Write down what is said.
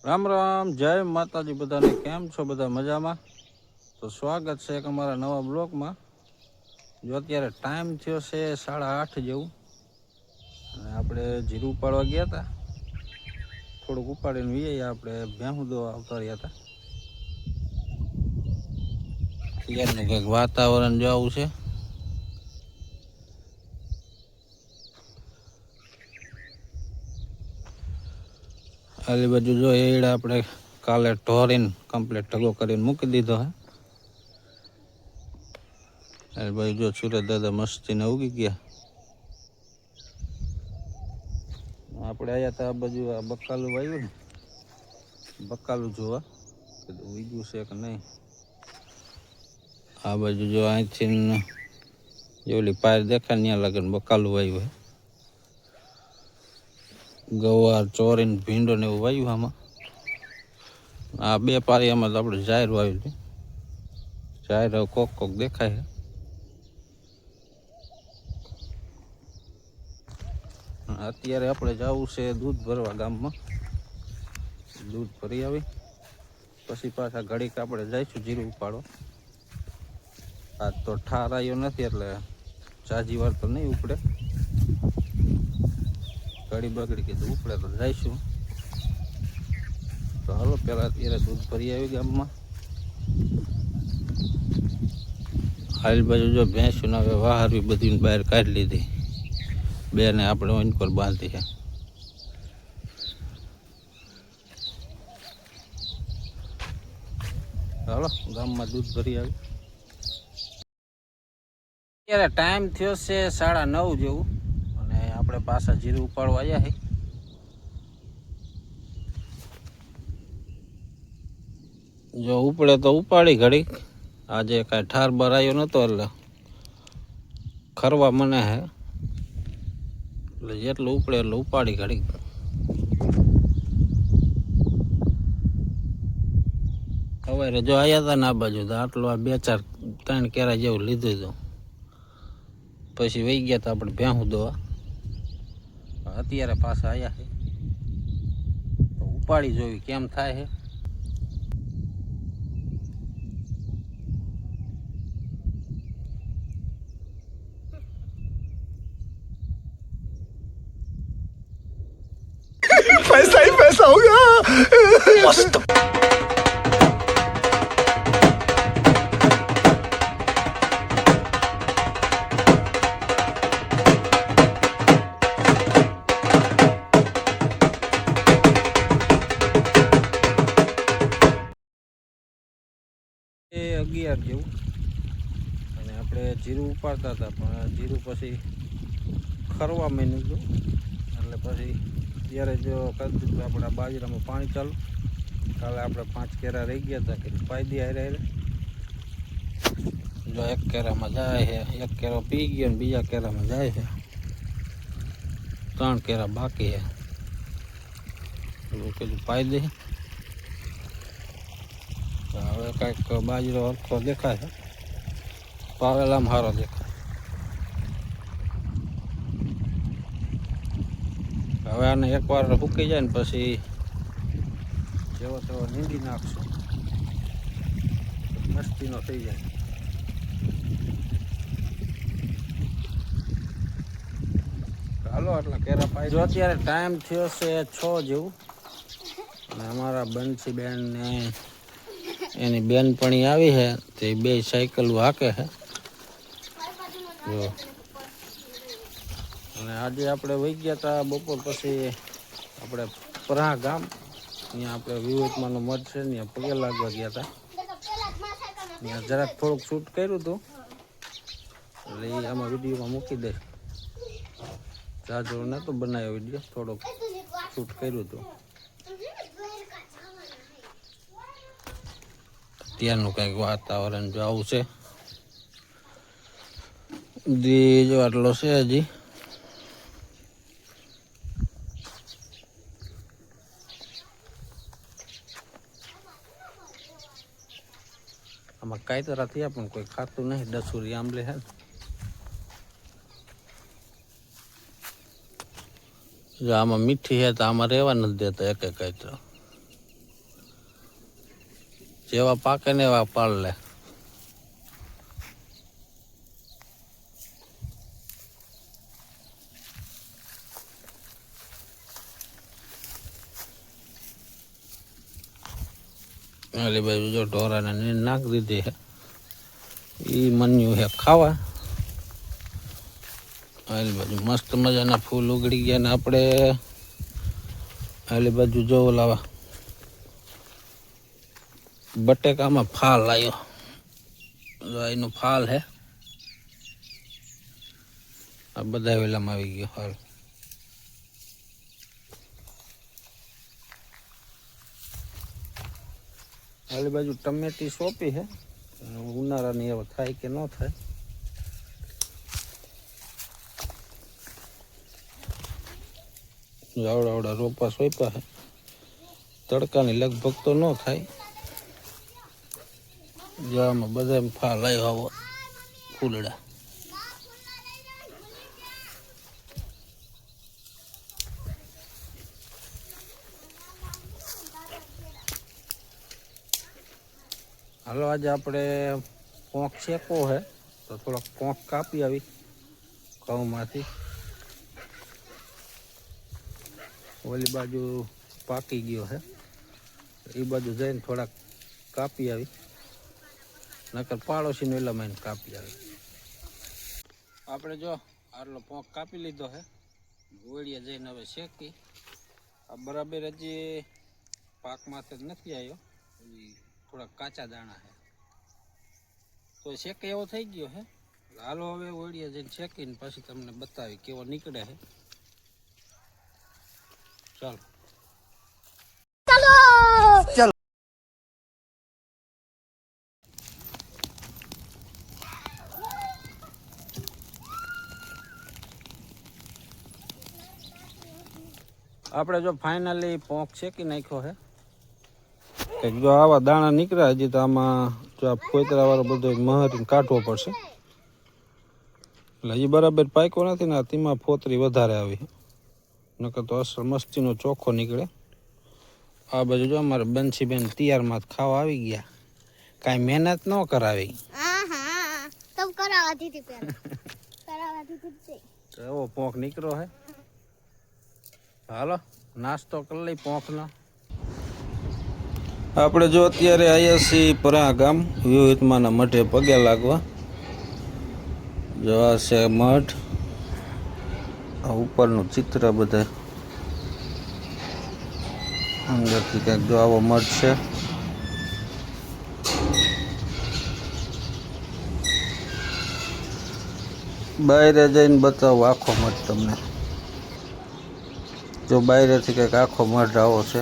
રામ રામ, જય માતાજી બધાને. કેમ છો બધા? મજામાં? તો સ્વાગત છે એક અમારા નવા બ્લોગમાં. જો અત્યારે ટાઈમ થયો છે 8:30 જેવું, અને આપણે જીરું ઉપાડવા ગયા હતા. થોડુંક ઉપાડીને વીએ આપણે ભેહું દોવા આવતા રહ્યા હતા. અત્યારનું કંઈક વાતાવરણ જો આવું છે. આલી બાજુ જો એડા આપણે કાલે ઢોરીને કમ્પ્લીટ ઢગો કરીને મૂકી દીધો હે. આલી બાજુ જો સુરત દાદા મસ્તીને ઉગી ગયા. આપણે આવ્યા હતા આ બાજુ આ બકાલું વાવ્યું ને, બકાલું જોવા ઉગ્યું છે કે નહીં. આ બાજુ જો અહીંથી ઓલી પાયર દેખાય ત્યાં લગન બકાલું વાવ્યું હે. ગવાર ચોરીને ભીંડો ને એવું વાવ્યું આમાં. આ બે પારિયામાં તો આપણે જાહેર વાવ્યું હતું. જાહેર કોક કોક દેખાય છે. અત્યારે આપણે જવું છે દૂધ ભરવા ગામમાં. દૂધ ભરી આવી પછી પાછા ઘડીક આપણે જઈશું જીરું ઉપાડો. આજ તો ઠાર આવ્યો નથી એટલે ચાજી વાર તો નહીં ઉપડે. ઘડી બગડી કીધું ઉપડે તો જઈશું. તો હાલો પેલા અત્યારે દૂધ ભરી આવી ગામમાં. હાલ બાજુ જો ભેંસું હવે વાહરવી બધી બહાર કાઢી લીધી. બેને આપણે ઓઈન પર બાંધી છે. હાલો ગામમાં દૂધ ભરી આવી. અત્યારે ટાઈમ થયો છે 9:30 જેવું, અને આપણે પાછા જીરું ઉપાડવા આવ્યા છે. જો ઉપડે તો ઉપાડી ઘડીક. આજે કાંઈ ઠાર બાર આવ્યો નતો એટલે ખરવા મને હે, એટલે જેટલું ઉપડે એટલું ઉપાડી ઘડીક. હવે જો આવ્યા હતા ને આ બાજુ તો આટલું આ 2-4-3 કેરા જેવું લીધું હતું. પછી વહી ગયા હતા આપણે ભેહું દોવા. અત્યારે પાછા આવ્યા છે તો ઉપાડી જોવી કેમ થાય છે. पैसा ही पैसा होगा मस्त। એ 11 જેવું, અને આપણે જીરું ઉપાડતા હતા પણ જીરું પછી ખરવા માંડ્યું હતું. એટલે પછી ત્યારે જો કરી દીધું આપણે બાજરામાં પાણી ચાલુ. કાલે આપણે 5 કેરા રહી ગયા હતા કે પાયદી હારે જો એક કેરામાં જાય છે, એક કેરો પી ગયો ને બીજા કેરામાં જાય છે. 3 કેરા બાકી છે. એવું કીધું પાયદી. હવે કાંઈક બાજરો હરખો દેખાય છે, પાવેલામાં સારો દેખાય. હવે આને એકવાર ફૂકી જાય ને પછી જેવો તેવો નીંદી નાખશું, મસ્તીનો થઈ જાય. હાલો આટલા કેરા પાઈ. જો અત્યારે ટાઈમ થયો છે 6 જેવું, અને અમારા બંસી બેન ને એની બેનપણી આવી છે તે બે સાયકલ હાકે છે. જો અને આજે આપણે વહી ગયા હતા બપોર પછી આપણે પરા ગામ. ત્યાં આપણે વિવેકમાનું મઠ છે ત્યાં પગે લાગવા ગયા હતા. ત્યાં જરાક થોડુંક શૂટ કર્યું હતું, એટલે એ આમાં વિડીયોમાં મૂકી દઈશ. જાજો નહોતો બનાવ્યો વિડીયો, થોડોક શૂટ કર્યું હતું. ત્યાંનું કંઈક વાતાવરણ જો આવું છે. જો આટલો છે હજી. આમાં કાયતરા થયા પણ કોઈ ખાતું નહીં. ડસુરી આંબલે હે. જો આમાં મીઠી છે તો આમાં રહેવા નથી દેતા એક કાયતરા. જેવા પાકે ને એવા પાલ લે. અલી બાજુ જો ઢોરાને નીંદ નાખી દીધી હે. ઈ મન્યું હે ખાવા. આલી બાજુ મસ્ત મજાના ફૂલ ઉગડી ગયા ને આપણે આલી બાજુ જો લાવા બટેકામાં ફાલ આવ્યો. જો એનું ફાલ હે. આ બધા વેલામાં આવી ગયો ફાલ. આલી બાજુ ટમેટી સોંપી હે. ઉનાળાની હવે થાય કે ન થાય. આવડા આવડા રોપા સોંપ્યા હે. તડકાની લગભગ તો ન થાય. જામાં બધા ફાલ આવ્યો આવો ફૂલડા. હાલો આજે આપણે પોંખ શેકો હે તો થોડોક પોંખ કાપી આવી ઘઉંમાંથી. ઓલી બાજુ પાકી ગયો હે એ બાજુ જઈને થોડાક કાપી આવી. નકર પાડોશીને એલામાં કાપી આવી. આપણે જો આટલો પોંખ કાપી લીધો હે. ગોળીએ જઈને હવે શેકી. આ બરાબર હજી પાકમાંથી જ નથી આવ્યો. થોડા કાચા દાણા હે તો શેકે એવો થઈ ગયો હે. હાલો હવે ઓળીએ જઈને શેકીને પછી તમને બતાવી કેવો નીકળે હે. ચાલો चलो આપણે જો ફાઇનલી પોંખ શેકી નાખ્યો હે. જો આવા દાણા નીકળ્યા હજી તો આમાં જો આ ફોતરા વાળો બધો મહરીને કાઢવો પડશે. એટલે હજી બરાબર પાક્યો નથી ને તેમાં ફોતરી વધારે આવી. નકર તો અસલ મસ્તીનો ચોખ્ખો નીકળે. આ બાજુ જો અમારે બંસીબેન તૈયારમાં ખાવા આવી ગયા. કાંઈ મહેનત ન કરાવી. એવો પોંખ નીકળ્યો હે. હાલો નાસ્તો કરી લઈ પોંખનો. આપણે જો અત્યારે આવ્યા છીએ પરા ગામ વિવિધમાના મઠે પગે લાગવા. જો આ છે મઠ. આ ઉપરનું ચિત્ર બધા અંદરથી કંઈક જો આવો મઠ છે. બહારે જઈને બતાવો આખો મઠ તમને. જો બહારેથી કંઈક આખો મઠ આવો છે.